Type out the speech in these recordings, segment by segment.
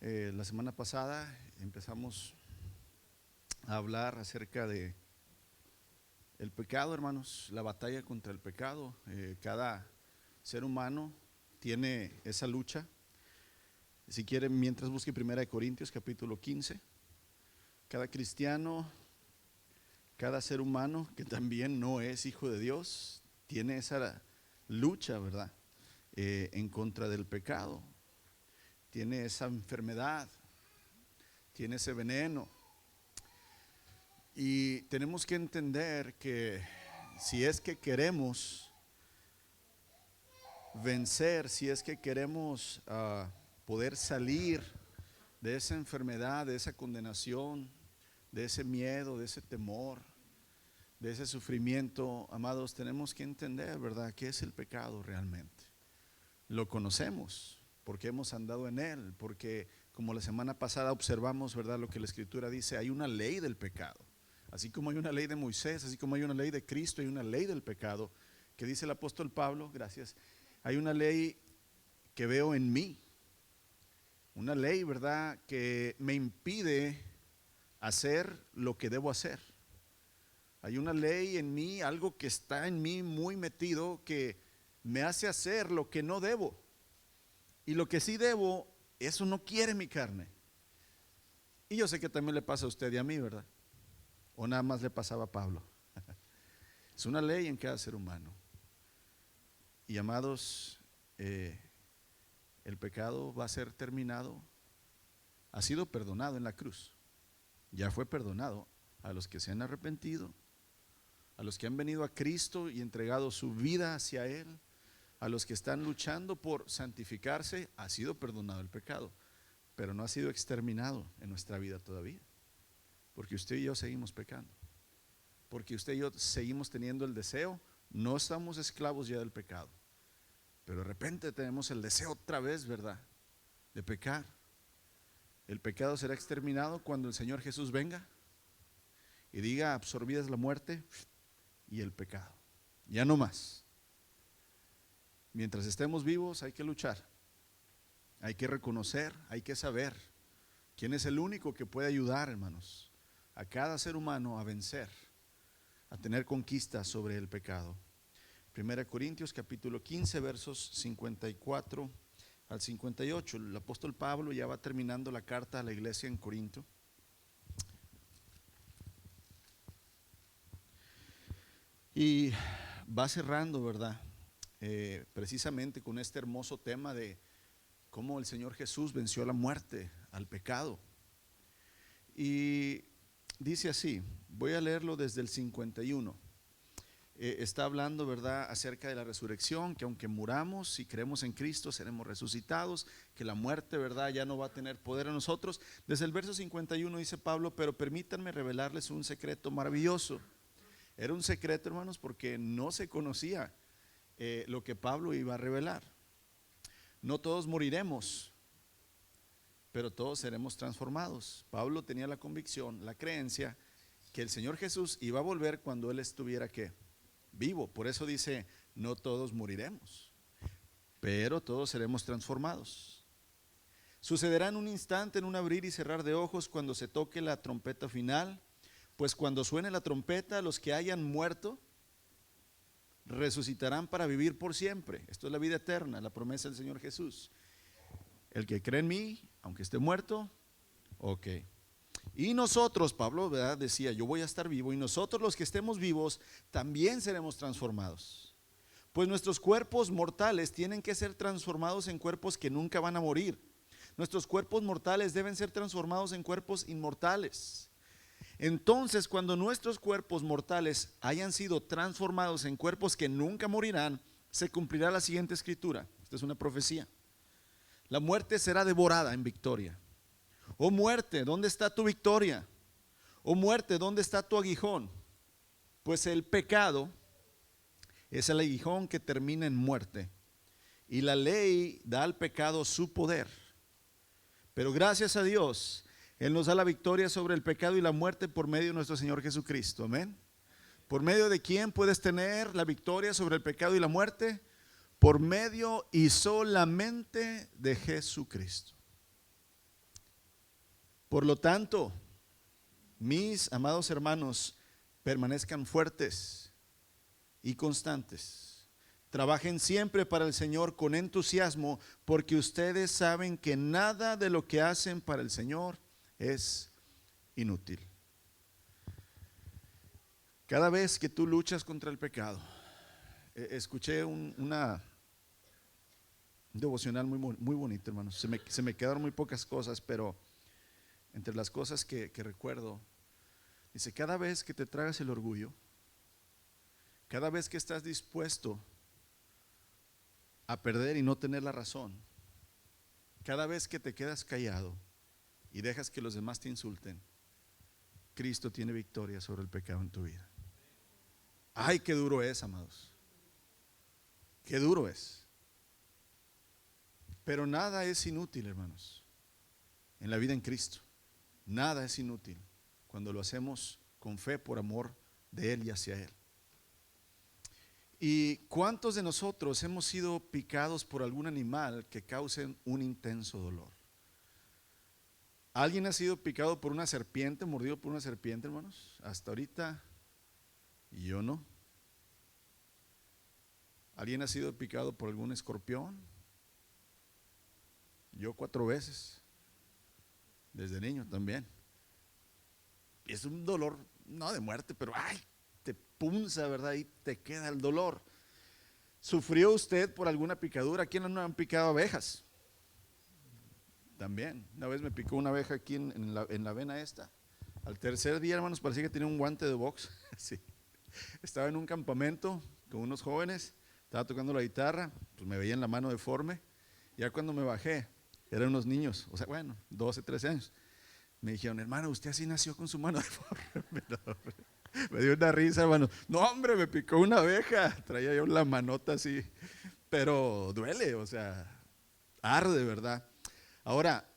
La semana pasada empezamos a hablar acerca de el pecado, hermanos, la batalla contra el pecado. Cada ser humano tiene esa lucha. Si quieren, mientras busque 1 Corintios capítulo 15, cada cristiano, cada ser humano que también no es hijo de Dios, tiene esa lucha, ¿verdad? En contra del pecado. Tiene esa enfermedad, tiene ese veneno. Y tenemos que entender que si es que queremos vencer, si es que queremos poder salir de esa enfermedad, de esa condenación, de ese miedo, de ese temor, de ese sufrimiento, amados, tenemos que entender, ¿verdad?, qué es el pecado realmente. Lo conocemos porque hemos andado en él, porque como la semana pasada observamos, ¿verdad?, lo que la Escritura dice, hay una ley del pecado. Así como hay una ley de Moisés, así como hay una ley de Cristo, hay una ley del pecado, que dice el apóstol Pablo, gracias, hay una ley que veo en mí, una ley, ¿verdad?, que me impide hacer lo que debo hacer. Hay una ley en mí, algo que está en mí muy metido, que me hace hacer lo que no debo. Y lo que sí debo, eso no quiere mi carne. Y yo sé que también le pasa a usted y a mí, ¿verdad? O nada más le pasaba a Pablo. Es una ley en cada ser humano. Y amados, el pecado va a ser terminado. Ha sido perdonado en la cruz. Ya fue perdonado a los que se han arrepentido, a los que han venido a Cristo y entregado su vida hacia Él, a los que están luchando por santificarse. Ha sido perdonado el pecado, pero no ha sido exterminado en nuestra vida todavía. Porque usted y yo seguimos pecando, porque usted y yo seguimos teniendo el deseo. No estamos esclavos ya del pecado, pero de repente tenemos el deseo otra vez, ¿verdad?, de pecar. El pecado será exterminado cuando el Señor Jesús venga y diga: absorbida es la muerte y el pecado, ya no más. Mientras estemos vivos hay que luchar, hay que reconocer, hay que saber quién es el único que puede ayudar, hermanos, a cada ser humano a vencer, a tener conquista sobre el pecado. 1 Corintios capítulo 15 versos 54 al 58. El apóstol Pablo ya va terminando la carta a la iglesia en Corinto. Y va cerrando, ¿verdad?, precisamente con este hermoso tema de cómo el Señor Jesús venció la muerte, al pecado. Y dice así, voy a leerlo desde el 51. Está hablando, ¿verdad?, acerca de la resurrección, que aunque muramos y creemos en Cristo, seremos resucitados, que la muerte, ¿verdad?, ya no va a tener poder en nosotros. Desde el verso 51 dice Pablo: pero permítanme revelarles un secreto maravilloso. Era un secreto, hermanos, porque no se conocía lo que Pablo iba a revelar. No todos moriremos, pero todos seremos transformados. Pablo tenía la convicción, la creencia, que el Señor Jesús iba a volver cuando Él estuviera ¿qué? Vivo. Por eso dice: no todos moriremos, pero todos seremos transformados. Sucederá en un instante, en un abrir y cerrar de ojos, cuando se toque la trompeta final. Pues cuando suene la trompeta, los que hayan muerto resucitarán para vivir por siempre. Esto es la vida eterna, la promesa del Señor Jesús. El que cree en mí, aunque esté muerto, ok. Y nosotros, Pablo, ¿verdad?, decía: yo voy a estar vivo, y nosotros los que estemos vivos también seremos transformados. Pues nuestros cuerpos mortales tienen que ser transformados en cuerpos que nunca van a morir. Nuestros cuerpos mortales deben ser transformados en cuerpos inmortales. Entonces, cuando nuestros cuerpos mortales hayan sido transformados en cuerpos que nunca morirán, se cumplirá la siguiente escritura. Esta es una profecía: la muerte será devorada en victoria. Oh muerte, ¿dónde está tu victoria? Oh muerte, ¿dónde está tu aguijón? Pues el pecado es el aguijón que termina en muerte, y la ley da al pecado su poder. Pero gracias a Dios, Él nos da la victoria sobre el pecado y la muerte por medio de nuestro Señor Jesucristo. Amén. ¿Por medio de quién puedes tener la victoria sobre el pecado y la muerte? Por medio y solamente de Jesucristo. Por lo tanto, mis amados hermanos, permanezcan fuertes y constantes. Trabajen siempre para el Señor con entusiasmo, porque ustedes saben que nada de lo que hacen para el Señor es inútil. Cada vez que tú luchas contra el pecado, escuché una devocional muy bonita, hermanos. Se me quedaron muy pocas cosas, pero entre las cosas que recuerdo, dice: cada vez que te tragas el orgullo, cada vez que estás dispuesto a perder y no tener la razón, cada vez que te quedas callado y dejas que los demás te insulten, Cristo tiene victoria sobre el pecado en tu vida. Ay, qué duro es, amados. Qué duro es. Pero nada es inútil, hermanos, en la vida en Cristo. Nada es inútil cuando lo hacemos con fe por amor de Él y hacia Él. ¿Y cuántos de nosotros hemos sido picados por algún animal que cause un intenso dolor? ¿Alguien ha sido picado por una serpiente, mordido por una serpiente, hermanos? Hasta ahorita yo no. ¿Alguien ha sido picado por algún escorpión? Yo 4 veces, desde niño también. Es un dolor, no de muerte, pero ay, te punza, ¿verdad? Y te queda el dolor. ¿Sufrió usted por alguna picadura? ¿A quién no han picado abejas? También, una vez me picó una abeja aquí en la vena esta. Al tercer día, hermanos, parecía que tenía un guante de box. Sí. Estaba en un campamento con unos jóvenes, estaba tocando la guitarra, pues me veía en la mano deforme. Ya cuando me bajé, eran unos niños, o sea, bueno, 12, 13 años. Me dijeron: hermano, usted así nació con su mano deforme. Me dio una risa, hermano. No, hombre, me picó una abeja. Traía yo la manota así, pero duele, o sea, arde, ¿verdad? Ahora,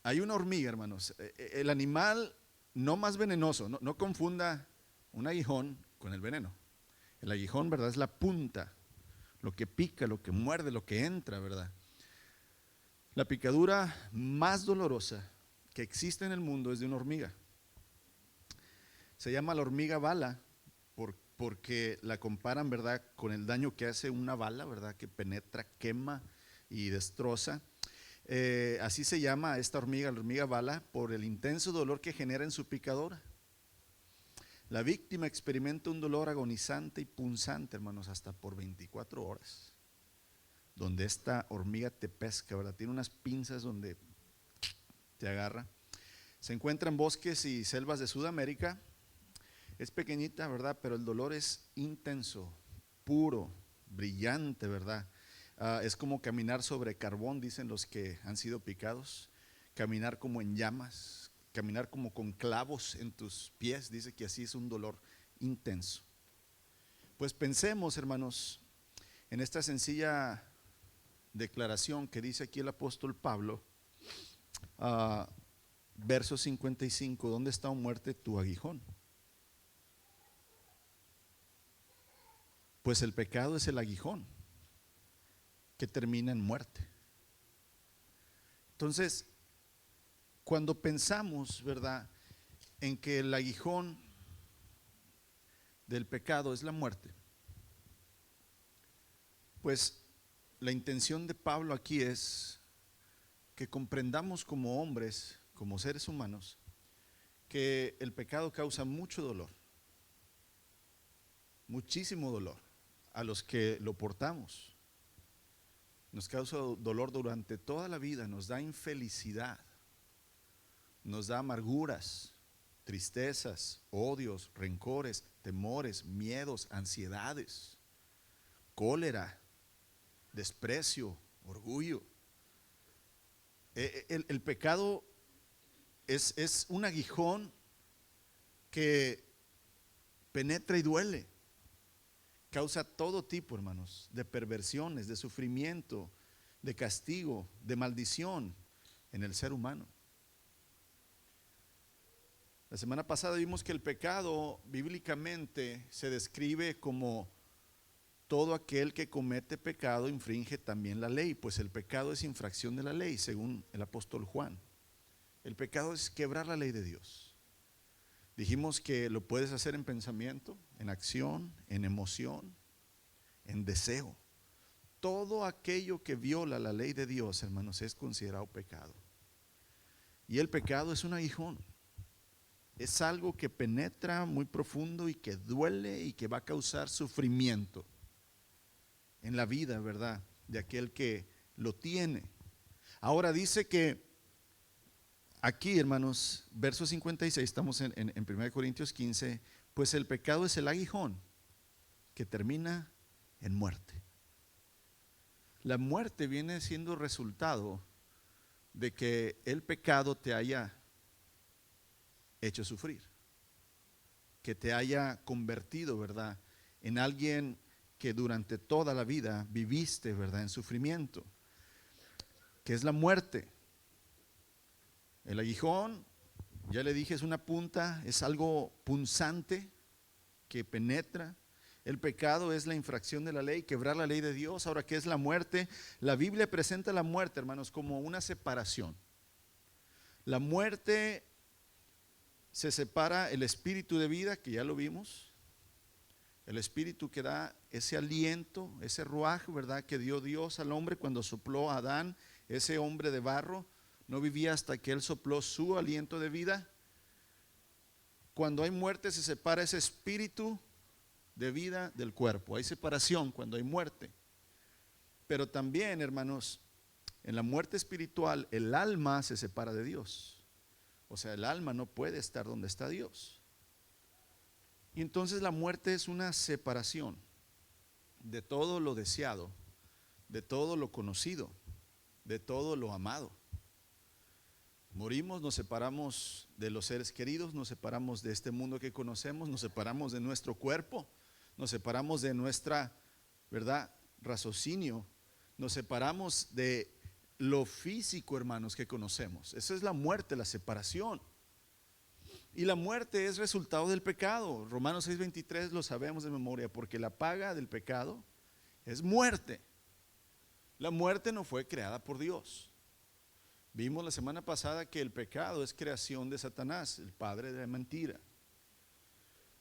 hay una hormiga, hermanos. El animal no más venenoso, no confunda un aguijón con el veneno. El aguijón, ¿verdad? Es la punta, lo que pica, lo que muerde, lo que entra, ¿verdad? La picadura más dolorosa que existe en el mundo es de una hormiga. Se llama la hormiga bala porque la comparan, ¿verdad?, con el daño que hace una bala, ¿verdad?, que penetra, quema y destroza. Así se llama esta hormiga, la hormiga bala, por el intenso dolor que genera en su picadura. La víctima experimenta un dolor agonizante y punzante, hermanos, hasta por 24 horas, donde esta hormiga te pesca, ¿verdad? Tiene unas pinzas donde te agarra. Se encuentra en bosques y selvas de Sudamérica. Es pequeñita, ¿verdad? Pero el dolor es intenso, puro, brillante, ¿verdad? Es como caminar sobre carbón, dicen los que han sido picados. Caminar como en llamas, caminar como con clavos en tus pies. Dice que así es un dolor intenso. Pues pensemos, hermanos, en esta sencilla declaración que dice aquí el apóstol Pablo, verso 55: ¿dónde está, oh muerte, tu aguijón? Pues el pecado es el aguijón que termina en muerte. Entonces, cuando pensamos, ¿verdad?, en que el aguijón del pecado es la muerte, pues la intención de Pablo aquí es que comprendamos como hombres, como seres humanos, que el pecado causa mucho dolor, muchísimo dolor a los que lo portamos. Nos causa dolor durante toda la vida, nos da infelicidad, nos da amarguras, tristezas, odios, rencores, temores, miedos, ansiedades, cólera, desprecio, orgullo. El pecado es un aguijón que penetra y duele. Causa todo tipo, hermanos, de perversiones, de sufrimiento, de castigo, de maldición en el ser humano. La semana pasada vimos que el pecado bíblicamente se describe como todo aquel que comete pecado infringe también la ley, pues el pecado es infracción de la ley, según el apóstol Juan. El pecado es quebrar la ley de Dios. Dijimos que lo puedes hacer en pensamiento, en acción, en emoción, en deseo. Todo aquello que viola la ley de Dios, hermanos, es considerado pecado. Y el pecado es un aguijón. Es algo que penetra muy profundo y que duele y que va a causar sufrimiento en la vida, ¿verdad?, de aquel que lo tiene. Ahora dice que aquí, hermanos, verso 56, estamos en 1 Corintios 15, pues el pecado es el aguijón que termina en muerte. La muerte viene siendo resultado de que el pecado te haya hecho sufrir, que te haya convertido, ¿verdad?, en alguien que durante toda la vida viviste, ¿verdad?, en sufrimiento, que es la muerte. El aguijón, ya le dije, es una punta, es algo punzante que penetra. El pecado es la infracción de la ley, quebrar la ley de Dios. Ahora, ¿qué es la muerte? La Biblia presenta la muerte, hermanos, como una separación. La muerte se separa el espíritu de vida, que ya lo vimos, el espíritu que da ese aliento, ese ruaj, ¿verdad?, que dio Dios al hombre cuando sopló a Adán, ese hombre de barro, no vivía hasta que él sopló su aliento de vida. Cuando hay muerte se separa ese espíritu de vida del cuerpo, hay separación cuando hay muerte. Pero también, hermanos, en la muerte espiritual el alma se separa de Dios. O sea, el alma no puede estar donde está Dios. Y entonces la muerte es una separación de todo lo deseado, de todo lo conocido, de todo lo amado. Morimos, nos separamos de los seres queridos, nos separamos de este mundo que conocemos, nos separamos de nuestro cuerpo, nos separamos de nuestra, ¿verdad?, raciocinio, nos separamos de lo físico, hermanos, que conocemos. Esa es la muerte, la separación. Y la muerte es resultado del pecado. Romanos 6:23 lo sabemos de memoria, porque la paga del pecado es muerte. La muerte no fue creada por Dios. Vimos la semana pasada que el pecado es creación de Satanás, el padre de la mentira.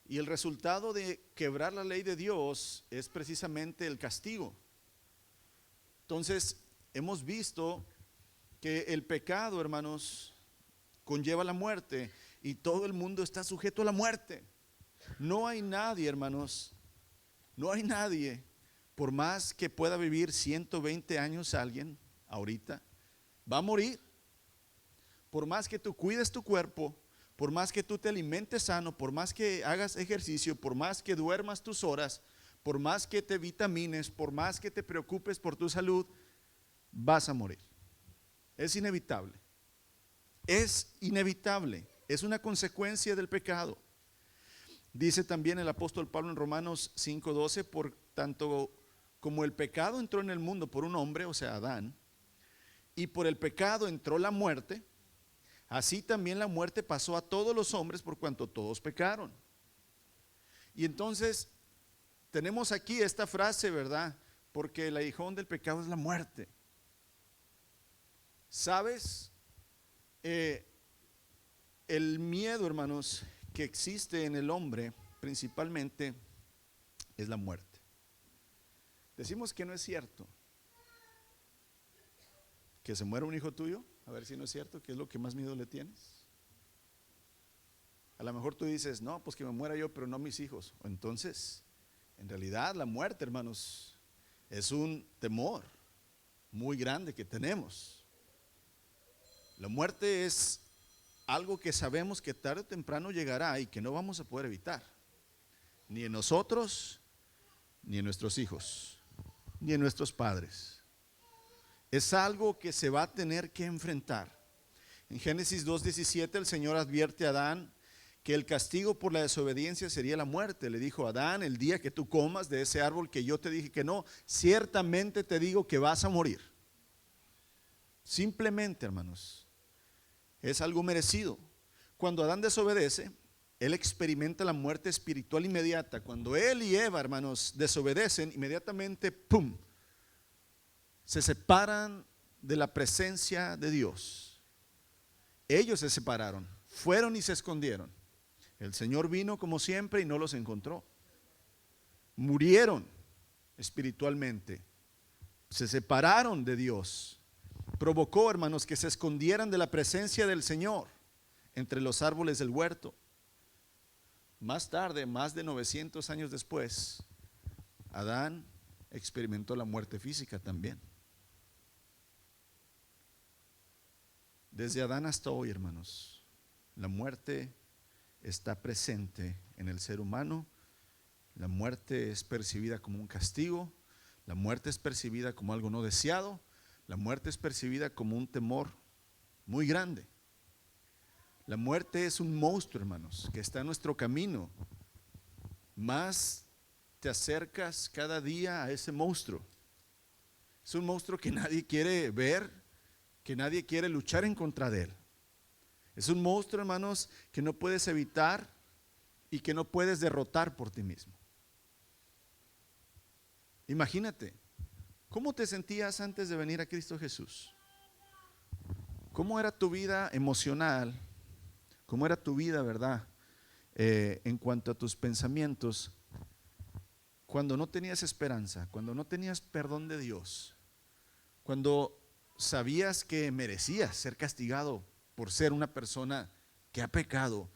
Y el resultado de quebrar la ley de Dios es precisamente el castigo. Entonces, hemos visto que el pecado, hermanos, conlleva la muerte y todo el mundo está sujeto a la muerte. No hay nadie, hermanos, no hay nadie, por más que pueda vivir 120 años alguien ahorita, va a morir. Por más que tú cuides tu cuerpo, por más que tú te alimentes sano, por más que hagas ejercicio, por más que duermas tus horas, por más que te vitamines, por más que te preocupes por tu salud, vas a morir. Es inevitable. Es inevitable. Es una consecuencia del pecado. Dice también el apóstol Pablo en Romanos 5:12, por tanto como el pecado entró en el mundo por un hombre, o sea, Adán, y por el pecado entró la muerte, así también la muerte pasó a todos los hombres por cuanto todos pecaron. Y entonces tenemos aquí esta frase, ¿verdad? Porque el aguijón del pecado es la muerte. ¿Sabes? El miedo, hermanos, que existe en el hombre principalmente es la muerte. Decimos que no es cierto que se muera un hijo tuyo. A ver si no es cierto, ¿qué es lo que más miedo le tienes? A lo mejor tú dices, no, pues que me muera yo, pero no mis hijos. Entonces, en realidad la muerte, hermanos, es un temor muy grande que tenemos. La muerte es algo que sabemos que tarde o temprano llegará y que no vamos a poder evitar, ni en nosotros, ni en nuestros hijos, ni en nuestros padres. Es algo que se va a tener que enfrentar. En Génesis 2:17 el Señor advierte a Adán que el castigo por la desobediencia sería la muerte. Le dijo a Adán, el día que tú comas de ese árbol que yo te dije que no, ciertamente te digo que vas a morir. Simplemente, hermanos, es algo merecido. Cuando Adán desobedece, él experimenta la muerte espiritual inmediata. Cuando él y Eva, hermanos, desobedecen, inmediatamente, ¡pum!, se separan de la presencia de Dios. Ellos se separaron, fueron y se escondieron. El Señor vino como siempre y no los encontró. Murieron espiritualmente, se separaron de Dios. Provocó, hermanos, que se escondieran de la presencia del Señor entre los árboles del huerto. Más tarde, más de 900 años después, Adán experimentó la muerte física también. Desde Adán hasta hoy, hermanos, la muerte está presente en el ser humano. La muerte es percibida como un castigo. La muerte es percibida como algo no deseado. La muerte es percibida como un temor muy grande. La muerte es un monstruo, hermanos, que está en nuestro camino. Más te acercas cada día a ese monstruo. Es un monstruo que nadie quiere ver, que nadie quiere luchar en contra de él. Es un monstruo, hermanos, que no puedes evitar y que no puedes derrotar por ti mismo. Imagínate, ¿cómo te sentías antes de venir a Cristo Jesús? ¿Cómo era tu vida emocional? ¿Cómo era tu vida, verdad? En cuanto a tus pensamientos, cuando no tenías esperanza, cuando no tenías perdón de Dios, cuando sabías que merecías ser castigado por ser una persona que ha pecado.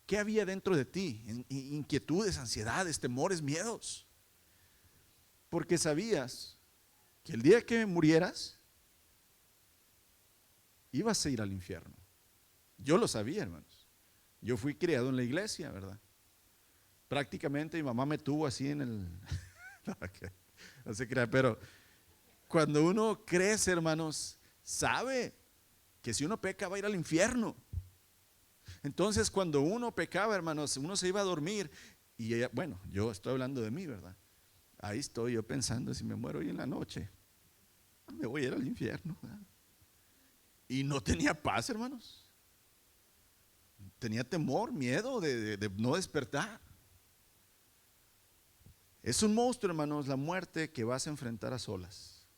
¿Qué había dentro de ti? Inquietudes, ansiedades, temores, miedos. Porque sabías que el día que murieras ibas a ir al infierno. Yo lo sabía, hermanos. Yo fui criado en la iglesia, ¿verdad? Prácticamente mi mamá me tuvo así en el no se crea, pero cuando uno crece, hermanos, sabe que si uno peca va a ir al infierno. Entonces cuando uno pecaba, hermanos, uno se iba a dormir y bueno, yo estoy hablando de mí, ¿verdad? Ahí estoy yo pensando, si me muero hoy en la noche, me voy a ir al infierno, ¿verdad? Y no tenía paz, hermanos. Tenía temor, miedo de no despertar. Es un monstruo, hermanos, la muerte que vas a enfrentar a solas.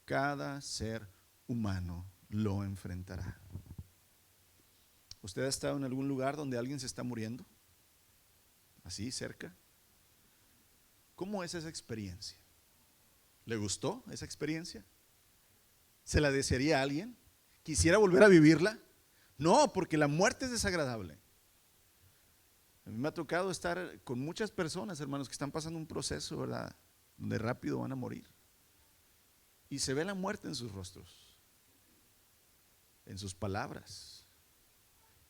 Cada ser humano lo enfrentará. ¿Usted ha estado en algún lugar donde alguien se está muriendo? Así, cerca. ¿Cómo es esa experiencia? ¿Le gustó esa experiencia? ¿Se la desearía a alguien? ¿Quisiera volver a vivirla? No, porque la muerte es desagradable. A mí me ha tocado estar con muchas personas, hermanos, que están pasando un proceso, ¿verdad? Donde rápido van a morir. Y se ve la muerte en sus rostros, en sus palabras,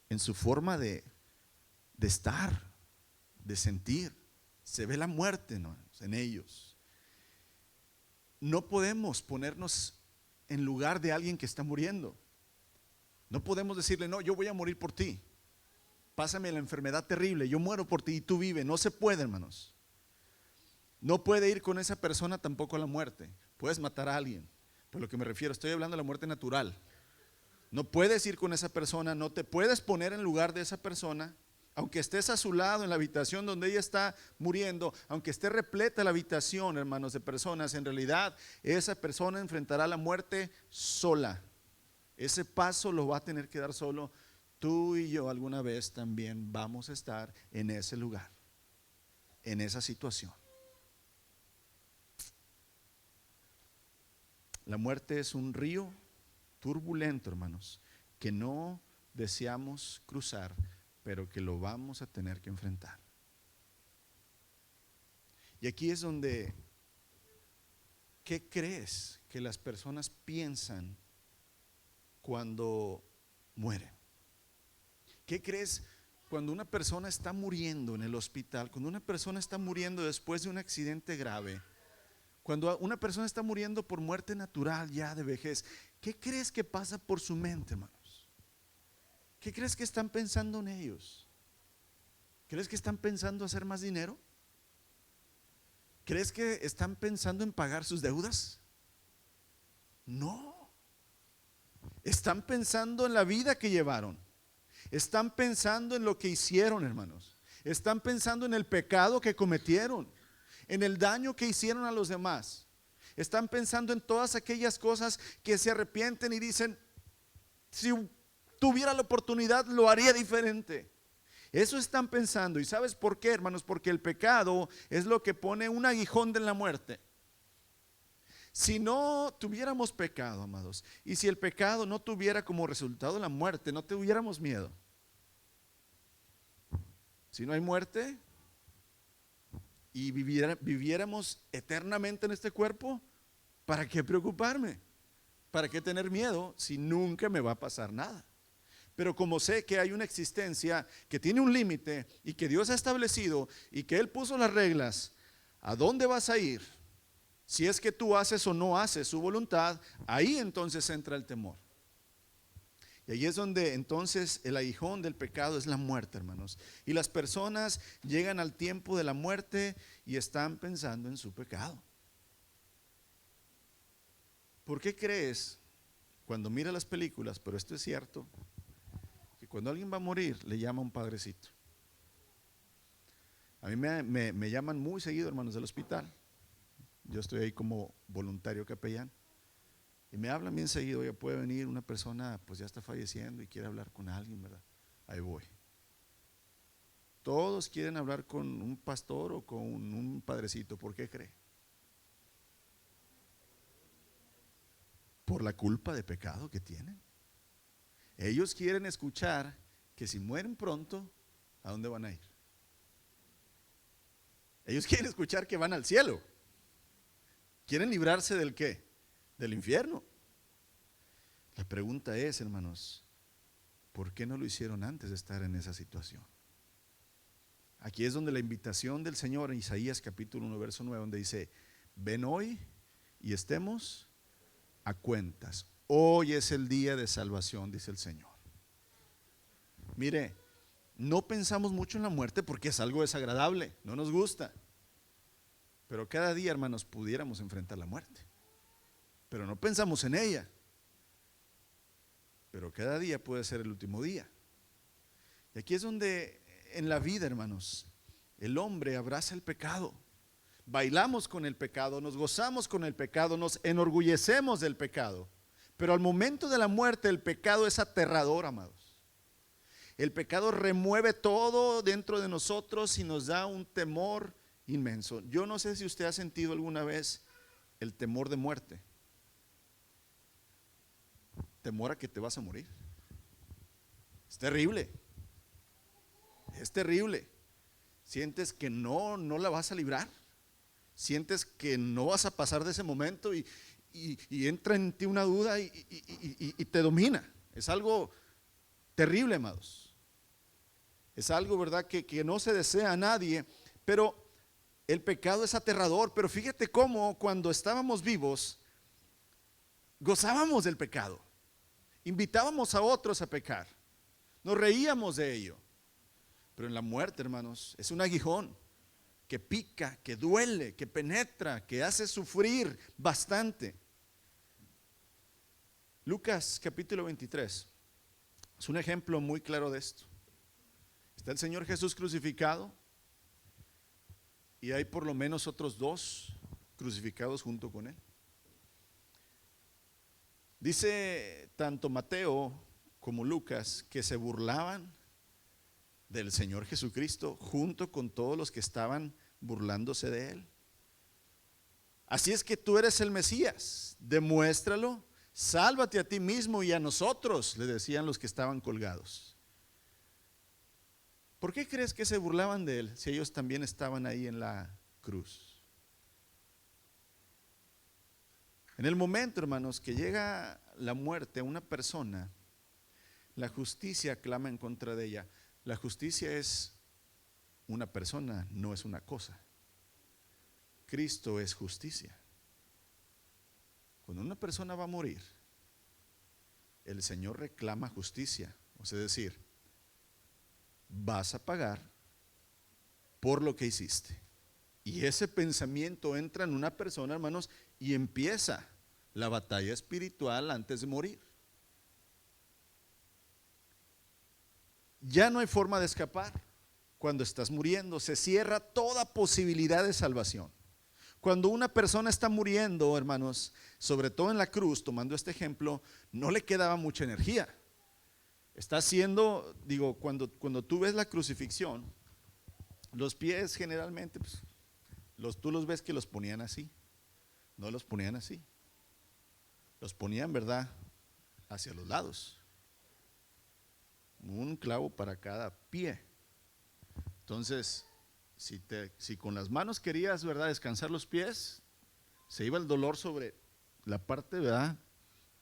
en su forma de estar, de sentir. Se ve la muerte, ¿no?, en ellos. No podemos ponernos en lugar de alguien que está muriendo. No podemos decirle, no, yo voy a morir por ti. Pásame la enfermedad terrible, yo muero por ti y tú vive. No se puede, hermanos. No puede ir con esa persona tampoco a la muerte. Puedes matar a alguien, pero lo que me refiero, estoy hablando de la muerte natural. No puedes ir con esa persona, no te puedes poner en lugar de esa persona, aunque estés a su lado en la habitación donde ella está muriendo, aunque esté repleta la habitación, hermanos, de personas. En realidad esa persona enfrentará la muerte sola. Ese paso lo va a tener que dar solo. Tú y yo alguna vez también vamos a estar en ese lugar, en esa situación. La muerte es un río turbulento, hermanos, que no deseamos cruzar, pero que lo vamos a tener que enfrentar. Y aquí es donde, ¿qué crees que las personas piensan cuando mueren? ¿Qué crees cuando una persona está muriendo en el hospital? Cuando una persona está muriendo después de un accidente grave, cuando una persona está muriendo por muerte natural ya de vejez, ¿qué crees que pasa por su mente, hermanos? ¿Qué crees que están pensando en ellos? ¿Crees que están pensando hacer más dinero? ¿Crees que están pensando en pagar sus deudas? No. Están pensando en la vida que llevaron. Están pensando en lo que hicieron, hermanos. Están pensando en el pecado que cometieron, en el daño que hicieron a los demás. Están pensando en todas aquellas cosas que se arrepienten y dicen, si tuviera la oportunidad, lo haría diferente. Eso están pensando. ¿Y sabes por qué, hermanos? Porque el pecado es lo que pone un aguijón de la muerte. Si no tuviéramos pecado, amados, y si el pecado no tuviera como resultado la muerte, no tuviéramos miedo. Si no hay muerte y viviéramos eternamente en este cuerpo, ¿para qué preocuparme? ¿Para qué tener miedo si nunca me va a pasar nada? Pero como sé que hay una existencia que tiene un límite y que Dios ha establecido y que Él puso las reglas, ¿a dónde vas a ir? Si es que tú haces o no haces su voluntad, ahí entonces entra el temor. Y ahí es donde entonces el aguijón del pecado es la muerte, hermanos. Y las personas llegan al tiempo de la muerte y están pensando en su pecado. ¿Por qué crees, cuando mira las películas, pero esto es cierto, que cuando alguien va a morir le llama un padrecito? A mí me llaman muy seguido, hermanos, del hospital. Yo estoy ahí como voluntario capellán. Y me hablan bien seguido, ya puede venir una persona, pues ya está falleciendo y quiere hablar con alguien, ¿verdad? Ahí voy. Todos quieren hablar con un pastor o con un padrecito. ¿Por qué cree? Por la culpa de pecado que tienen. Ellos quieren escuchar que si mueren pronto, ¿a dónde van a ir? Ellos quieren escuchar que van al cielo. ¿Quieren librarse del qué? Del infierno. La pregunta es, hermanos, ¿por qué no lo hicieron antes de estar en esa situación? Aquí es donde la invitación del Señor en Isaías capítulo 1 verso 9, donde dice: ven hoy y estemos a cuentas. Hoy es el día de salvación, dice el Señor. Mire, no pensamos mucho en la muerte porque es algo desagradable, no nos gusta. Pero cada día, hermanos, pudiéramos enfrentar la muerte. Pero no pensamos en ella. Pero cada día puede ser el último día. Y aquí es donde en la vida, hermanos, el hombre abraza el pecado. Bailamos con el pecado, nos gozamos con el pecado, nos enorgullecemos del pecado. Pero al momento de la muerte el pecado es aterrador, amados. El pecado remueve todo dentro de nosotros y nos da un temor inmenso. Yo no sé si usted ha sentido alguna vez el temor de muerte. Temor a que te vas a morir. Es terrible. Es terrible. Sientes que no la vas a librar. Sientes que no vas a pasar de ese momento y entra en ti una duda y te domina. Es algo terrible, amados. Es algo, ¿verdad?, que no se desea a nadie, pero el pecado es aterrador. Pero fíjate cómo cuando estábamos vivos gozábamos del pecado, invitábamos a otros a pecar, nos reíamos de ello. Pero en la muerte, hermanos, es un aguijón que pica, que duele, que penetra, que hace sufrir bastante. Lucas capítulo 23 es un ejemplo muy claro de esto. Está el Señor Jesús crucificado y hay por lo menos otros dos crucificados junto con Él. Dice tanto Mateo como Lucas que se burlaban del Señor Jesucristo junto con todos los que estaban burlándose de Él. Así es que tú eres el Mesías, demuéstralo, sálvate a ti mismo y a nosotros, le decían los que estaban colgados. ¿Por qué crees que se burlaban de Él si ellos también estaban ahí en la cruz? En el momento, hermanos, que llega la muerte a una persona, la justicia clama en contra de ella. La justicia es una persona, no es una cosa. Cristo es justicia. Cuando una persona va a morir, el Señor reclama justicia, o sea, decir, vas a pagar por lo que hiciste. Y ese pensamiento entra en una persona, hermanos, y empieza la batalla espiritual antes de morir. Ya no hay forma de escapar. Cuando estás muriendo, se cierra toda posibilidad de salvación. Cuando una persona está muriendo, hermanos, sobre todo en la cruz, tomando este ejemplo, no le quedaba mucha energía. Está haciendo, digo, cuando tú ves la crucifixión, los pies generalmente, pues, tú los ves que los ponían así, no los ponían así, los ponían, ¿verdad?, hacia los lados, un clavo para cada pie. Entonces, si con las manos querías, ¿verdad?, descansar los pies, se iba el dolor sobre la parte, ¿verdad?,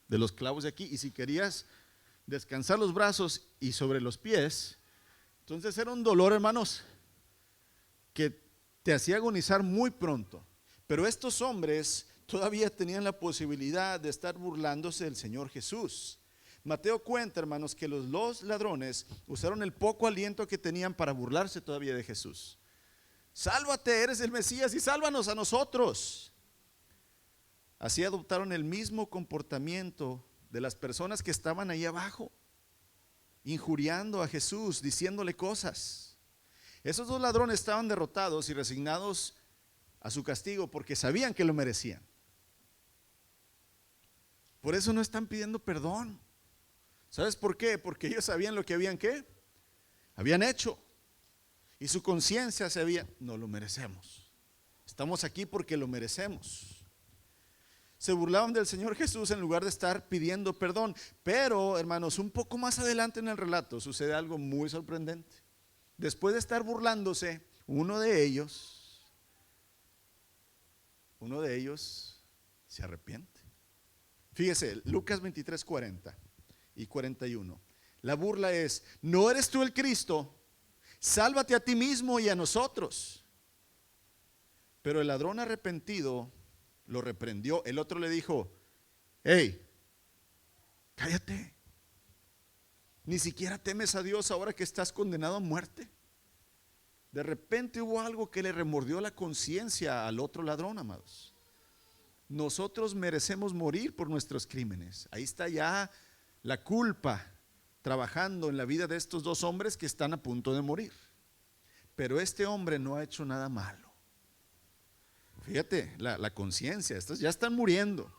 de los clavos de aquí, y si querías descansar los brazos y sobre los pies, entonces era un dolor, hermanos, que te hacía agonizar muy pronto. Pero estos hombres todavía tenían la posibilidad de estar burlándose del Señor Jesús. Mateo cuenta, hermanos, que los ladrones usaron el poco aliento que tenían para burlarse todavía de Jesús. Sálvate, eres el Mesías y sálvanos a nosotros. Así adoptaron el mismo comportamiento de las personas que estaban ahí abajo, injuriando a Jesús, diciéndole cosas. Esos dos ladrones estaban derrotados y resignados a su castigo porque sabían que lo merecían. Por eso no están pidiendo perdón. ¿Sabes por qué? Porque ellos sabían lo que habían hecho, y su conciencia sabía, no lo merecemos, estamos aquí porque lo merecemos. Se burlaban del Señor Jesús en lugar de estar pidiendo perdón. Pero, hermanos, un poco más adelante en el relato sucede algo muy sorprendente. Después de estar burlándose, uno de ellos se arrepiente. Fíjese, Lucas 23, 40 y 41. La burla es: ¿no eres tú el Cristo? Sálvate a ti mismo y a nosotros. Pero el ladrón arrepentido lo reprendió. El otro le dijo: hey, cállate, ni siquiera temes a Dios ahora que estás condenado a muerte. De repente hubo algo que le remordió la conciencia al otro ladrón, amados. Nosotros merecemos morir por nuestros crímenes. Ahí está ya la culpa trabajando en la vida de estos dos hombres que están a punto de morir. Pero este hombre no ha hecho nada malo. Fíjate, la conciencia, estos ya están muriendo,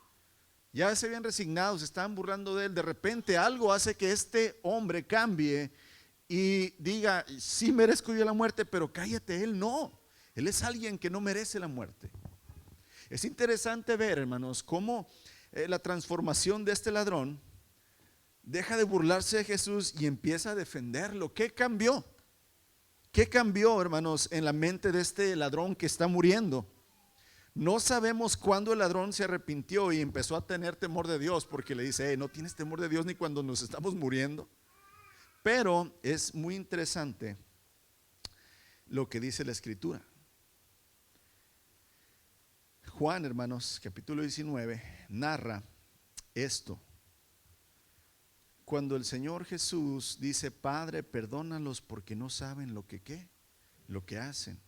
ya se habían resignado, se estaban burlando de él. De repente algo hace que este hombre cambie y diga: sí merezco yo la muerte, pero cállate, él no. Él es alguien que no merece la muerte. Es interesante ver, hermanos, cómo la transformación de este ladrón deja de burlarse de Jesús y empieza a defenderlo. ¿Qué cambió? ¿Qué cambió, hermanos, en la mente de este ladrón que está muriendo? No sabemos cuándo el ladrón se arrepintió y empezó a tener temor de Dios, porque le dice: no tienes temor de Dios ni cuando nos estamos muriendo. Pero es muy interesante lo que dice la Escritura. Juan, hermanos, capítulo 19, narra esto. Cuando el Señor Jesús dice: Padre, perdónalos porque no saben lo que hacen.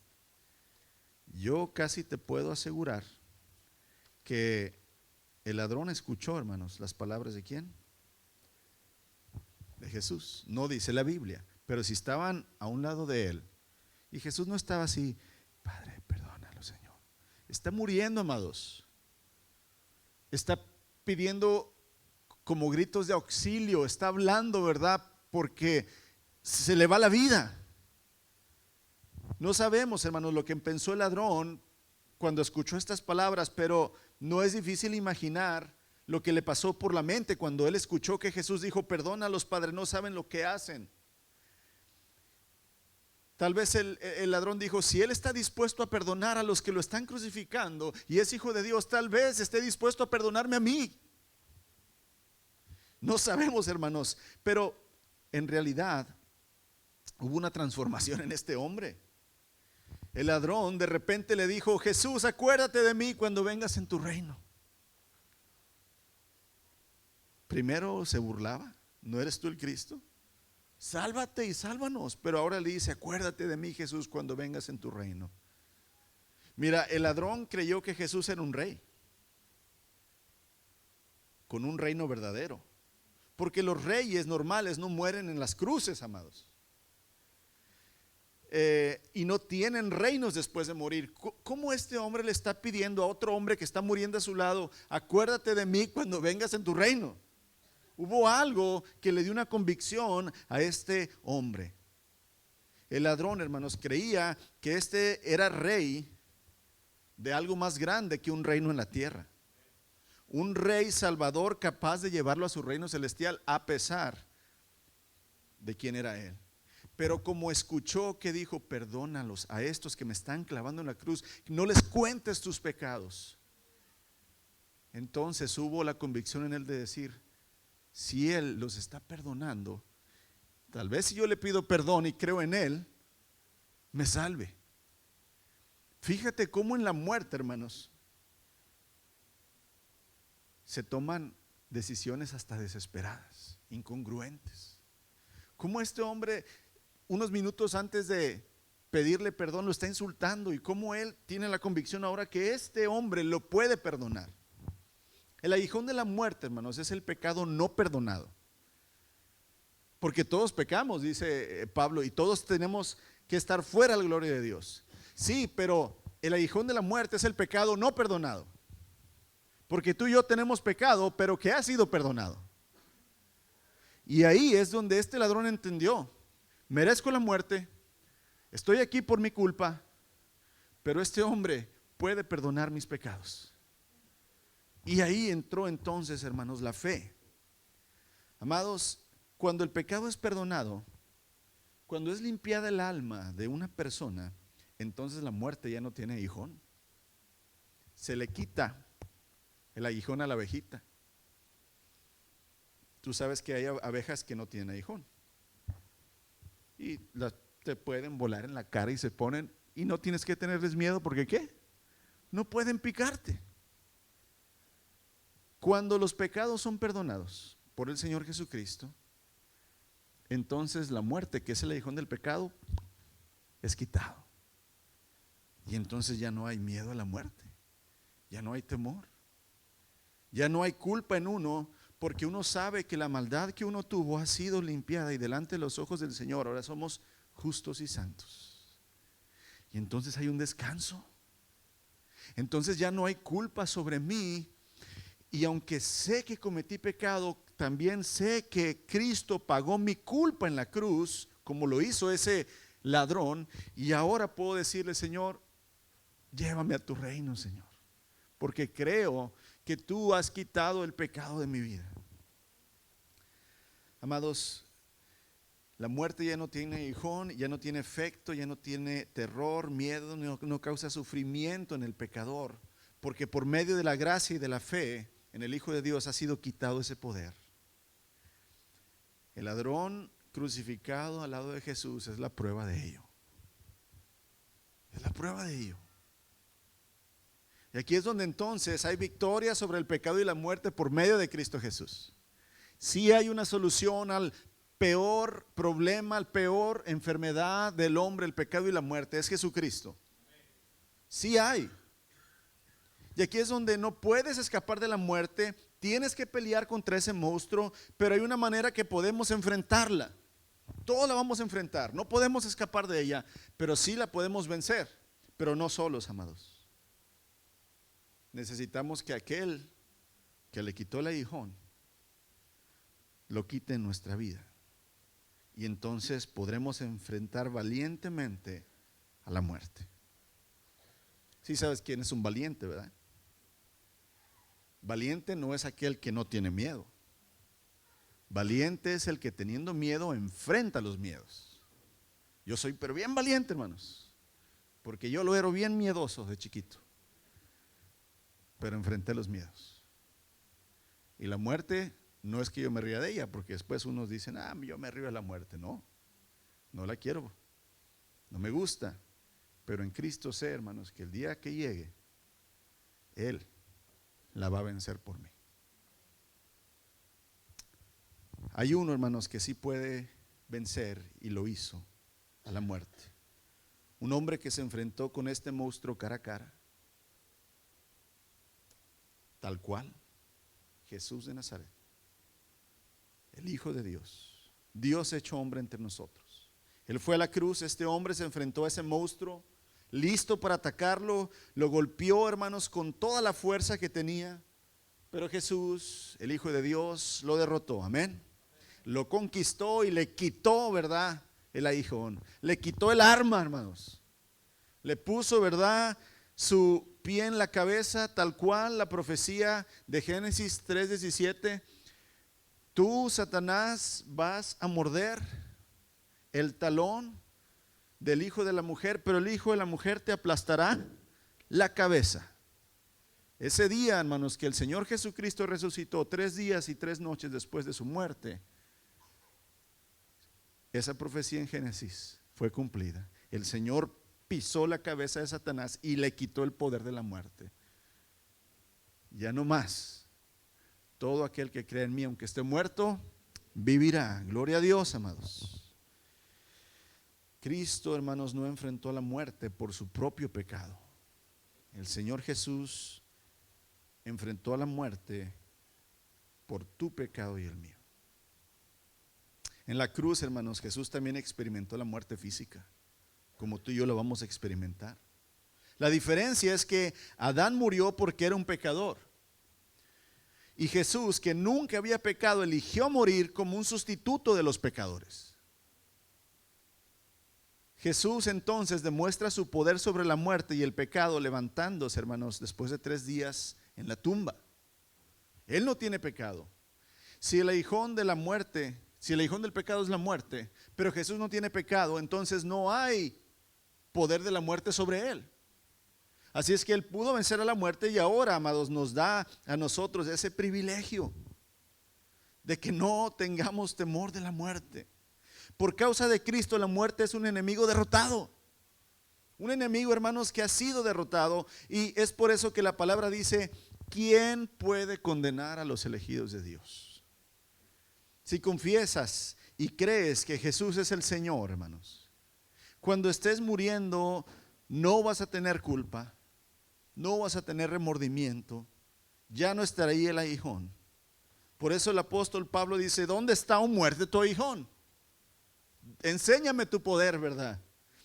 Yo casi te puedo asegurar que el ladrón escuchó, hermanos, las palabras ¿de quién? De Jesús. No dice la Biblia, pero si estaban a un lado de él, y Jesús no estaba así: Padre, perdónalo, Señor. Está muriendo, amados. Está pidiendo como gritos de auxilio, está hablando, ¿verdad? Porque se le va la vida. No sabemos, hermanos, lo que pensó el ladrón cuando escuchó estas palabras, pero no es difícil imaginar lo que le pasó por la mente cuando él escuchó que Jesús dijo: perdónalos, Padre, no saben lo que hacen. Tal vez el ladrón dijo: si él está dispuesto a perdonar a los que lo están crucificando y es hijo de Dios, tal vez esté dispuesto a perdonarme a mí. No sabemos, hermanos, pero en realidad hubo una transformación en este hombre. El ladrón de repente le dijo: Jesús, acuérdate de mí cuando vengas en tu reino. Primero se burlaba: ¿no eres tú el Cristo? Sálvate y sálvanos. Pero ahora le dice: acuérdate de mí, Jesús, cuando vengas en tu reino. Mira, el ladrón creyó que Jesús era un rey, con un reino verdadero, porque los reyes normales no mueren en las cruces, amados. Y no tienen reinos después de morir. ¿Cómo este hombre le está pidiendo a otro hombre que está muriendo a su lado: acuérdate de mí cuando vengas en tu reino? Hubo algo que le dio una convicción a este hombre. El ladrón, hermanos, creía que este era rey de algo más grande que un reino en la tierra. Un rey salvador capaz de llevarlo a su reino celestial a pesar de quién era él. Pero como escuchó que dijo, perdónalos a estos que me están clavando en la cruz, no les cuentes tus pecados. Entonces hubo la convicción en él de decir, si él los está perdonando, tal vez si yo le pido perdón y creo en él, me salve. Fíjate cómo en la muerte, hermanos, se toman decisiones hasta desesperadas, incongruentes. Cómo este hombre, unos minutos antes de pedirle perdón, lo está insultando, y cómo él tiene la convicción ahora que este hombre lo puede perdonar. El aguijón de la muerte, hermanos, es el pecado no perdonado. Porque todos pecamos, dice Pablo, y todos tenemos que estar fuera de la gloria de Dios. Sí, pero el aguijón de la muerte es el pecado no perdonado. Porque tú y yo tenemos pecado, pero que ha sido perdonado. Y ahí es donde este ladrón entendió, merezco la muerte, estoy aquí por mi culpa, pero este hombre puede perdonar mis pecados. Y ahí entró entonces, hermanos, la fe. Amados, cuando el pecado es perdonado, cuando es limpiada el alma de una persona, entonces la muerte ya no tiene aguijón. Se le quita el aguijón a la abejita. Tú sabes que hay abejas que no tienen aguijón y te pueden volar en la cara y se ponen, y no tienes que tenerles miedo porque ¿qué? No pueden picarte. Cuando los pecados son perdonados por el Señor Jesucristo, entonces la muerte, que es el aguijón del pecado, es quitado. Y entonces ya no hay miedo a la muerte, ya no hay temor, ya no hay culpa en uno, porque uno sabe que la maldad que uno tuvo ha sido limpiada y delante de los ojos del Señor ahora somos justos y santos. Y entonces hay un descanso. Entonces ya no hay culpa sobre mí. Y aunque sé que cometí pecado, también sé que Cristo pagó mi culpa en la cruz, como lo hizo ese ladrón. Y ahora puedo decirle, Señor, llévame a tu reino, Señor, porque creo que tú has quitado el pecado de mi vida. Amados, la muerte ya no tiene aguijón, ya no tiene efecto, ya no tiene terror, miedo, no causa sufrimiento en el pecador, porque por medio de la gracia y de la fe en el Hijo de Dios ha sido quitado ese poder. El ladrón crucificado al lado de Jesús es la prueba de ello. Es la prueba de ello. Y aquí es donde entonces hay victoria sobre el pecado y la muerte por medio de Cristo Jesús. Sí hay una solución al peor problema, al peor enfermedad del hombre, el pecado y la muerte, es Jesucristo. Sí hay. Y aquí es donde no puedes escapar de la muerte, tienes que pelear contra ese monstruo, pero hay una manera que podemos enfrentarla. Todos la vamos a enfrentar, no podemos escapar de ella, pero sí la podemos vencer, pero no solos, amados. Necesitamos que aquel que le quitó el aguijón lo quite en nuestra vida, y entonces podremos enfrentar valientemente a la muerte. Sí sabes quién es un valiente, ¿verdad? Valiente no es aquel que no tiene miedo. Valiente es el que teniendo miedo enfrenta los miedos. Yo soy pero bien valiente, hermanos, porque yo lo era bien miedoso de chiquito, pero enfrenté los miedos. Y la muerte no es que yo me ría de ella, porque después unos dicen, yo me río de la muerte. No, no la quiero, no me gusta. Pero en Cristo sé, hermanos, que el día que llegue, Él la va a vencer por mí. Hay uno, hermanos, que sí puede vencer y lo hizo a la muerte. Un hombre que se enfrentó con este monstruo cara a cara, tal cual, Jesús de Nazaret, el Hijo de Dios, Dios hecho hombre entre nosotros. Él fue a la cruz, este hombre se enfrentó a ese monstruo, listo para atacarlo, lo golpeó, hermanos, con toda la fuerza que tenía, Pero Jesús, el Hijo de Dios, lo derrotó, amén. Lo conquistó y le quitó, ¿verdad?, el aguijón. Le quitó el arma, hermanos. Le puso, ¿verdad?, su pie en la cabeza, tal cual la profecía de Génesis 3:17. Tú, Satanás, vas a morder el talón del hijo de la mujer, pero el hijo de la mujer te aplastará la cabeza. Ese día, hermanos, que el Señor Jesucristo resucitó 3 días y 3 noches después de su muerte, esa profecía en Génesis fue cumplida. El Señor pisó la cabeza de Satanás y le quitó el poder de la muerte. Ya no más. Todo aquel que cree en mí, aunque esté muerto, vivirá. Gloria a Dios, amados. Cristo, hermanos, no enfrentó la muerte por su propio pecado. El Señor Jesús enfrentó a la muerte por tu pecado y el mío. En la cruz, hermanos, Jesús también experimentó la muerte física, como tú y yo lo vamos a experimentar. La diferencia es que Adán murió porque era un pecador. Y Jesús, que nunca había pecado, eligió morir como un sustituto de los pecadores. Jesús entonces demuestra su poder sobre la muerte y el pecado, levantándose, hermanos, después de 3 días en la tumba. Él no tiene pecado. Si el aguijón de la muerte, si el aguijón del pecado es la muerte, pero Jesús no tiene pecado, entonces no hay poder de la muerte sobre él. Así es que él pudo vencer a la muerte y ahora, amados, nos da a nosotros ese privilegio de que no tengamos temor de la muerte. Por causa de Cristo, la muerte es un enemigo derrotado. Un enemigo, hermanos, que ha sido derrotado. Y es por eso que la palabra dice: ¿quién puede condenar a los elegidos de Dios? Si confiesas y crees que Jesús es el Señor, hermanos, cuando estés muriendo no vas a tener culpa, no vas a tener remordimiento, ya no estará ahí el aguijón. Por eso el apóstol Pablo dice: ¿dónde está, oh muerte, tu aguijón? Enséñame tu poder, ¿verdad?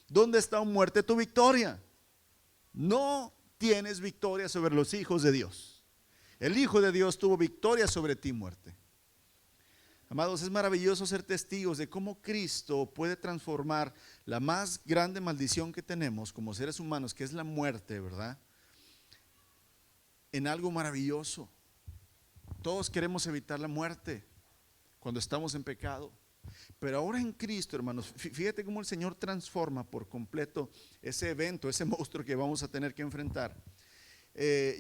¿Dónde está, oh muerte, tu victoria? No tienes victoria sobre los hijos de Dios. El Hijo de Dios tuvo victoria sobre ti, muerte. Amados, es maravilloso ser testigos de cómo Cristo puede transformar la más grande maldición que tenemos como seres humanos, que es la muerte, ¿verdad?, en algo maravilloso. Todos queremos evitar la muerte cuando estamos en pecado. Pero ahora en Cristo, hermanos, fíjate cómo el Señor transforma por completo ese evento, ese monstruo que vamos a tener que enfrentar.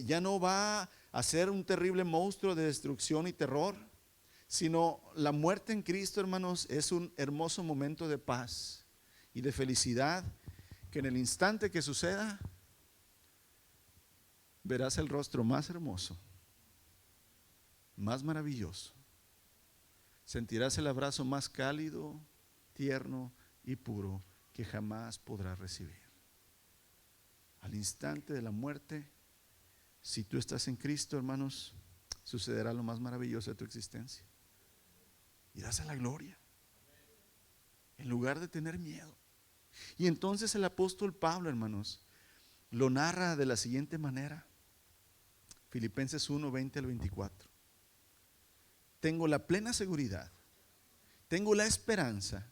Ya no va a ser un terrible monstruo de destrucción y terror, sino la muerte en Cristo, hermanos, es un hermoso momento de paz y de felicidad, que en el instante que suceda verás el rostro más hermoso, más maravilloso. Sentirás el abrazo más cálido, tierno y puro que jamás podrás recibir. Al instante de la muerte, si tú estás en Cristo, hermanos, sucederá lo más maravilloso de tu existencia. Irás a la gloria en lugar de tener miedo. Y entonces el apóstol Pablo, hermanos, lo narra de la siguiente manera. Filipenses 1, 20 al 24. Tengo la plena seguridad, tengo la esperanza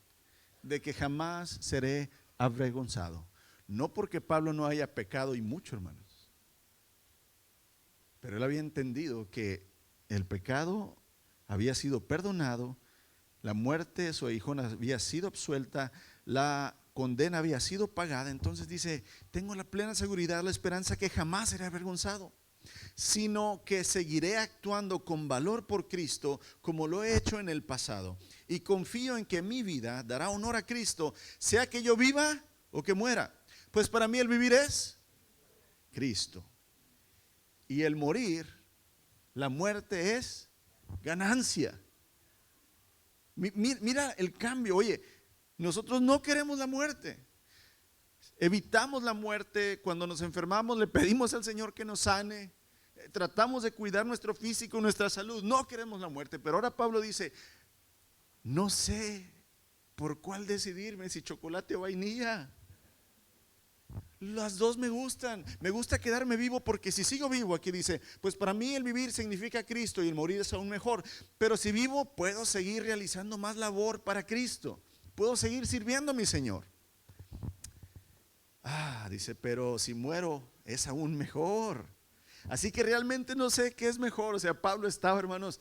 de que jamás seré avergonzado. No porque Pablo no haya pecado, y mucho, hermanos, pero él había entendido que el pecado había sido perdonado, la muerte de su aguijón había sido absuelta, la condena había sido pagada. Entonces dice: tengo la plena seguridad, la esperanza que jamás seré avergonzado, sino que seguiré actuando con valor por Cristo como lo he hecho en el pasado, y confío en que mi vida dará honor a Cristo, sea que yo viva o que muera, pues para mí el vivir es Cristo y el morir, la muerte, es ganancia. Mira el cambio. Oye, nosotros no queremos la muerte, evitamos la muerte. Cuando nos enfermamos le pedimos al Señor que nos sane, tratamos de cuidar nuestro físico, nuestra salud, no queremos la muerte. Pero ahora Pablo dice: no sé por cuál decidirme, si chocolate o vainilla. Las dos me gustan. Me gusta quedarme vivo porque si sigo vivo, aquí dice, pues para mí el vivir significa Cristo y el morir es aún mejor. Pero si vivo, puedo seguir realizando más labor para Cristo. Puedo seguir sirviendo a mi Señor. Dice, pero si muero es aún mejor. Así que realmente no sé qué es mejor. O sea, Pablo estaba, hermanos,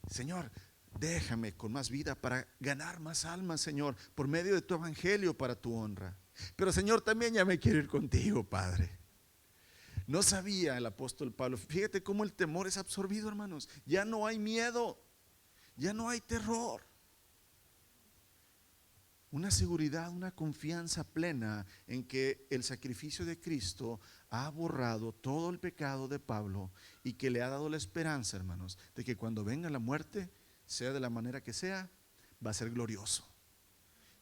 Señor, déjame con más vida para ganar más almas, Señor, por medio de tu evangelio para tu honra. Pero Señor, también ya me quiero ir contigo, Padre. No sabía el apóstol Pablo. Fíjate cómo el temor es absorbido, hermanos. Ya no hay miedo, ya no hay terror. Una seguridad, una confianza plena en que el sacrificio de Cristo ha borrado todo el pecado de Pablo y que le ha dado la esperanza, hermanos, de que cuando venga la muerte, sea de la manera que sea, va a ser glorioso.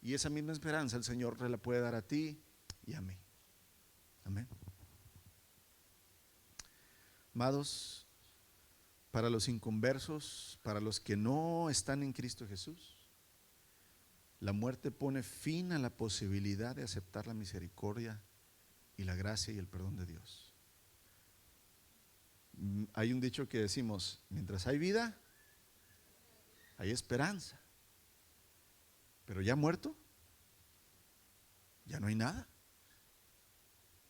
Y esa misma esperanza el Señor te la puede dar a ti y a mí. Amén. Amados, para los inconversos, para los que no están en Cristo Jesús, la muerte pone fin a la posibilidad de aceptar la misericordia y la gracia y el perdón de Dios. Hay un dicho que decimos, mientras hay vida, hay esperanza. Pero ya muerto, ya no hay nada.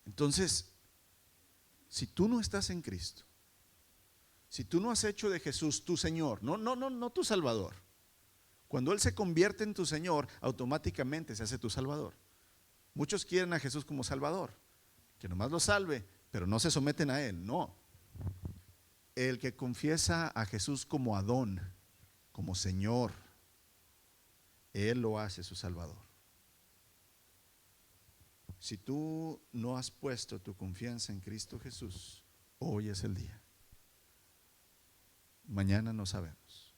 Entonces, si tú no estás en Cristo, si tú no has hecho de Jesús tu Señor, no tu Salvador. Cuando Él se convierte en tu Señor, automáticamente se hace tu Salvador. Muchos quieren a Jesús como Salvador, que nomás lo salve, pero no se someten a Él. No. El que confiesa a Jesús como Adón, como Señor, Él lo hace su Salvador. Si tú no has puesto tu confianza en Cristo Jesús, hoy es el día. Mañana no sabemos.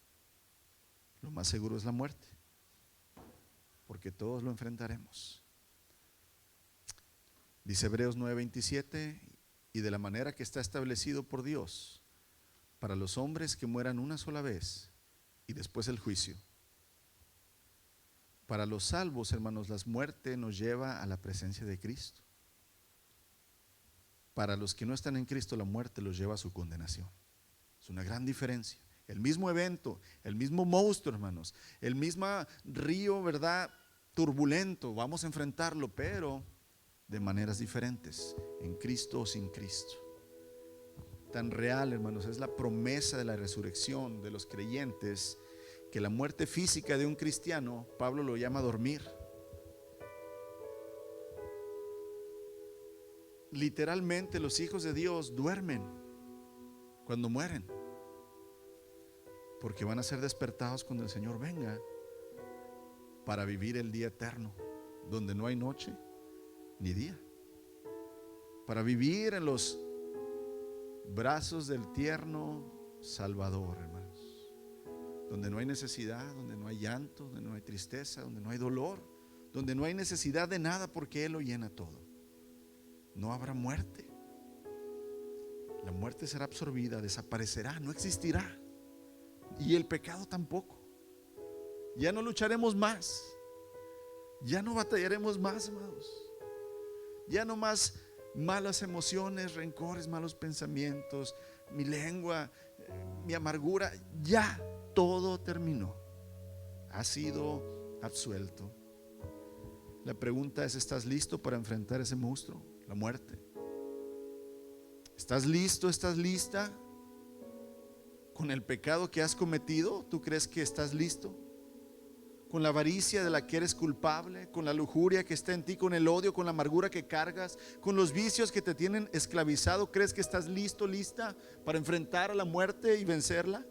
Lo más seguro es la muerte, porque todos lo enfrentaremos. Dice Hebreos 9:27, y de la manera que está establecido por Dios para los hombres que mueran una sola vez y después el juicio. Para los salvos, hermanos, la muerte nos lleva a la presencia de Cristo. Para los que no están en Cristo, la muerte los lleva a su condenación. Es una gran diferencia. El mismo evento, el mismo monstruo, hermanos, el mismo río, ¿verdad? Turbulento, vamos a enfrentarlo, pero de maneras diferentes, en Cristo o sin Cristo. Tan real, hermanos, es la promesa de la resurrección de los creyentes, que la muerte física de un cristiano, Pablo lo llama dormir. Literalmente los hijos de Dios duermen cuando mueren, porque van a ser despertados cuando el Señor venga para vivir el día eterno, donde no hay noche ni día, para vivir en los brazos del tierno Salvador, hermanos, donde no hay necesidad, donde no hay llanto, donde no hay tristeza, donde no hay dolor, donde no hay necesidad de nada, porque Él lo llena todo. No habrá muerte. La muerte será absorbida, desaparecerá, no existirá. Y el pecado tampoco. Ya no lucharemos más. Ya no batallaremos más, amados. Ya no más malas emociones, rencores, malos pensamientos, mi lengua, mi amargura. Ya todo terminó. Ha sido absuelto. La pregunta es: ¿estás listo para enfrentar ese monstruo, la muerte? ¿Estás listo? ¿Estás lista con el pecado que has cometido? ¿Tú crees que estás listo? ¿Con la avaricia de la que eres culpable? ¿Con la lujuria que está en ti? ¿Con el odio? ¿Con la amargura que cargas? ¿Con los vicios que te tienen esclavizado? ¿Crees que estás listo, lista para enfrentar a la muerte y vencerla?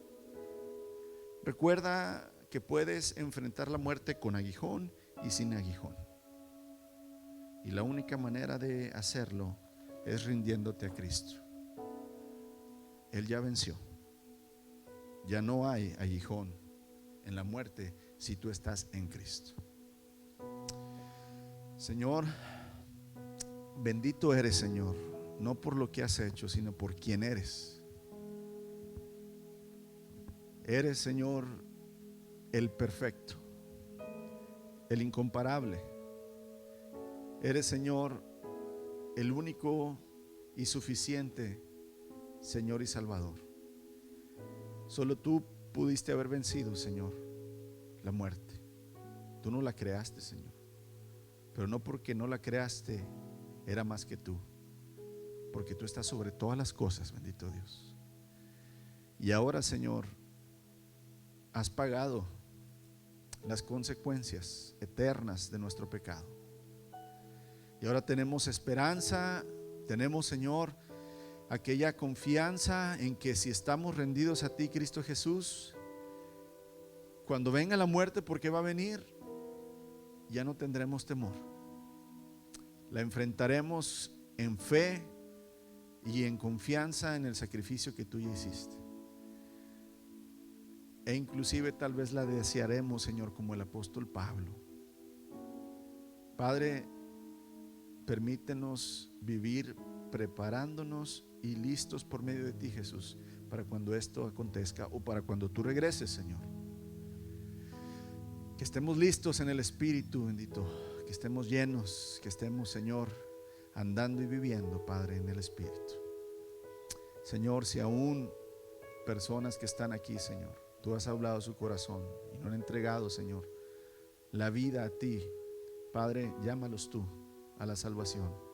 Recuerda que puedes enfrentar la muerte con aguijón y sin aguijón. Y la única manera de hacerlo es rindiéndote a Cristo. Él ya venció. Ya no hay aguijón en la muerte si tú estás en Cristo. Señor, bendito eres, Señor, no por lo que has hecho, sino por quien eres. Eres, Señor, el perfecto, el incomparable. Eres, Señor, el único y suficiente Señor y Salvador. Solo tú pudiste haber vencido, Señor, la muerte. Tú no la creaste, Señor, pero no porque no la creaste era más que tú, porque tú estás sobre todas las cosas, bendito Dios. Y ahora, Señor, has pagado las consecuencias eternas de nuestro pecado. Y ahora tenemos esperanza, tenemos, Señor, aquella confianza en que si estamos rendidos a ti, Cristo Jesús, cuando venga la muerte, porque va a venir, ya no tendremos temor. La enfrentaremos en fe y en confianza en el sacrificio que tú ya hiciste. E inclusive tal vez la desearemos, Señor, como el apóstol Pablo. Padre, permítenos vivir preparándonos y listos por medio de ti, Jesús, para cuando esto acontezca o para cuando tú regreses, Señor. Que estemos listos en el Espíritu, bendito, que estemos llenos, que estemos, Señor, andando y viviendo, Padre, en el Espíritu. Señor, si aún personas que están aquí, Señor, tú has hablado su corazón y no han entregado, Señor, la vida a ti, Padre, llámalos tú a la salvación.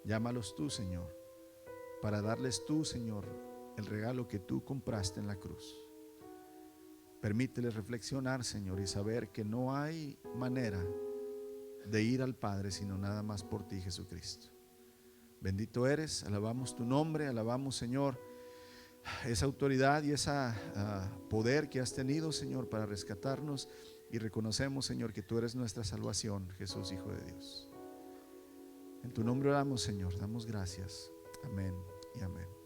Llámalos tú, Señor, para darles tú, Señor, el regalo que tú compraste en la cruz. Permíteles reflexionar, Señor, y saber que no hay manera de ir al Padre sino nada más por ti, Jesucristo. Bendito eres, alabamos tu nombre, alabamos, Señor, esa autoridad y ese poder que has tenido, Señor, para rescatarnos, y reconocemos, Señor, que tú eres nuestra salvación, Jesús, Hijo de Dios. En tu nombre oramos, Señor, damos gracias. Amén y amén.